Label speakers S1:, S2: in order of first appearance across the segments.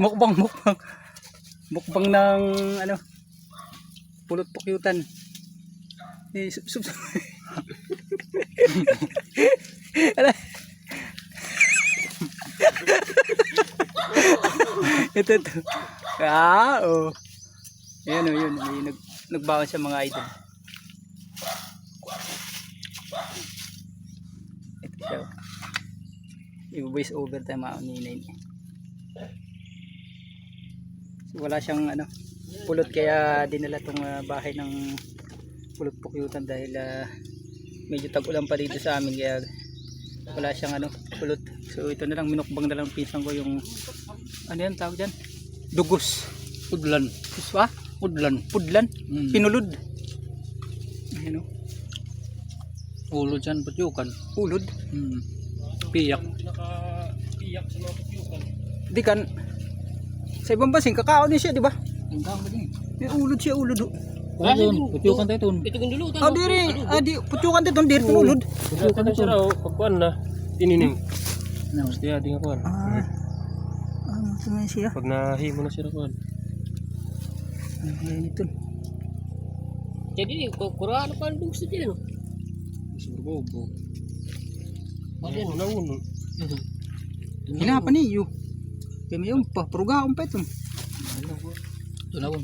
S1: Mukbang. Mukbang ng ano, pulot pukyutan. Ala. Ito. Oh. Ayan o, yun. May nagbawan siya mga idol. Ito siya. I-voice over tayo mga ninay. So, wala siyang ano, pulot, kaya dinala tong bahay ng pulot pukyutan dahil medyo tag-ulan pa dito sa amin, kaya wala siyang ano, pulot. So ito na lang, minukbang na lang pinsan ko yung ano yan tawag dyan? Dugos.
S2: Pudlan.
S1: Kuswa?
S2: Pudlan.
S1: Pudlan? Pinulod. Ayan o.
S2: Ulod yan, patyukan.
S1: Ulod?
S2: Piyak.
S3: Naka-piyak sa mga patyukan.
S1: Di kan, sa ibang basing, kakao din siya, di ba?
S2: Ang tawag ba din?
S1: May ulod siya, ulod o.
S2: Ulod, patyukan tayo ito.
S3: Ito kong dulutan.
S1: Ah, diri, di, putyukan dito, diri, pinulod.
S3: Patyukan na siya raw. Pagkuhan na, tininim. Gusto yan, di nga kuhan.
S1: Ito nga siya.
S3: Pag nahimo na siya kuhan.
S1: Ayan ito.
S4: Jadi kurang apa dulu saja no.
S3: Siguro bobo. Ano na uno.
S1: Hinapa niyo. Kaya may pa, perugaon pa ito.
S2: Ito na won.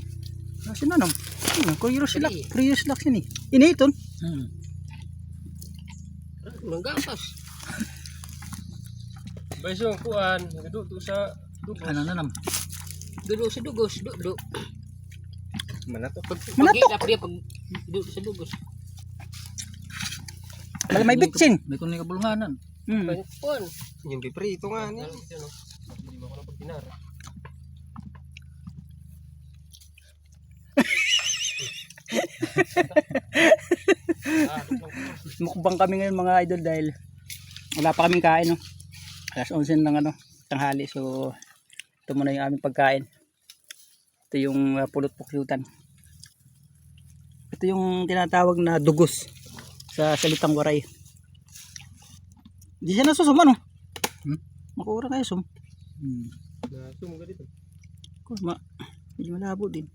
S1: Kasi na naman. Kurios lak sini. Ini ito.
S4: Menggampas.
S3: Bayso ang kuhan, nagaduto sa dugos.
S2: Ano na nam?
S4: Duduk sedugos, duduk.
S3: Mana to?
S1: Manatok.
S4: Pag dia pag duduk sedugos.
S1: May bitsin.
S2: May kuning kabulunganan.
S4: Pun.
S3: Yung piprito nga niya. Hindi mo ko na pagpinara.
S1: Mukbang kami ngayon mga idol dahil wala pa kaming kain, no. Alas 11 ng ano, tanghali. So ito muna yung aming pagkain. Ito yung pulot pukyutan. Ito yung tinatawag na dugos sa salitang Waray. Di siya nasusum, ano? Makura kayo sum.
S3: Nasum ka dito.
S1: Medyo malabo din.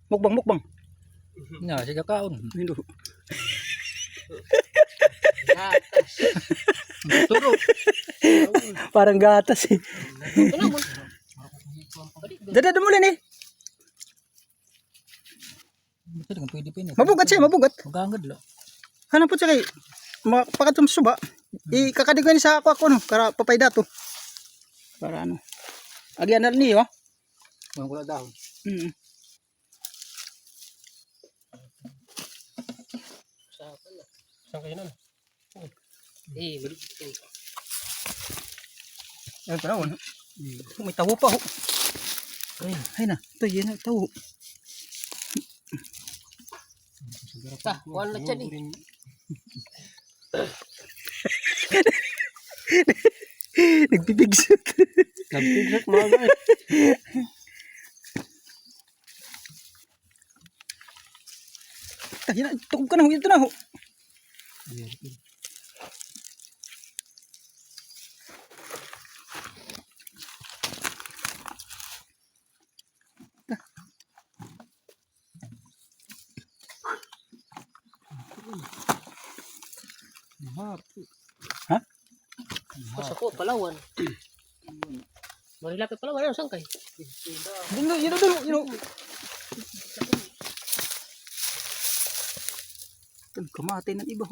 S1: Mukbang.
S2: Nga, siya kaon.
S1: Hindi.
S4: Gatas.
S2: Turo.
S1: Parang gatas eh. Dada dumulan eh.
S2: Ito nga pwede pa yun.
S1: Mabugat siya, mabugat.
S2: Magangad lang.
S1: Hanap po siya kay makatum suba. Ikakadigan ni sa ako no, para papay dato. Para ano. Agyan na niyo.
S2: Walang kula dahon.
S3: Saan kayo nun?
S4: Balik.
S1: Ay, pala may tawo pa ho. Ay na, ito yan ang tawo.
S4: Tah, kuan na siya ni.
S1: Nagbibigsot.
S3: Nagpigsat mga guys.
S1: Yan, tukob ka na ho, ito na ho. Ha?
S4: Pas ako Palawan. Mari lapit Palawan ano sangkay.
S1: Yun. Kamatay ng iba.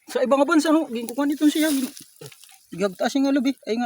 S1: Sa ibang bansa no, ginkukuha nito siya. Gagtaas nga lubi. Ay nga,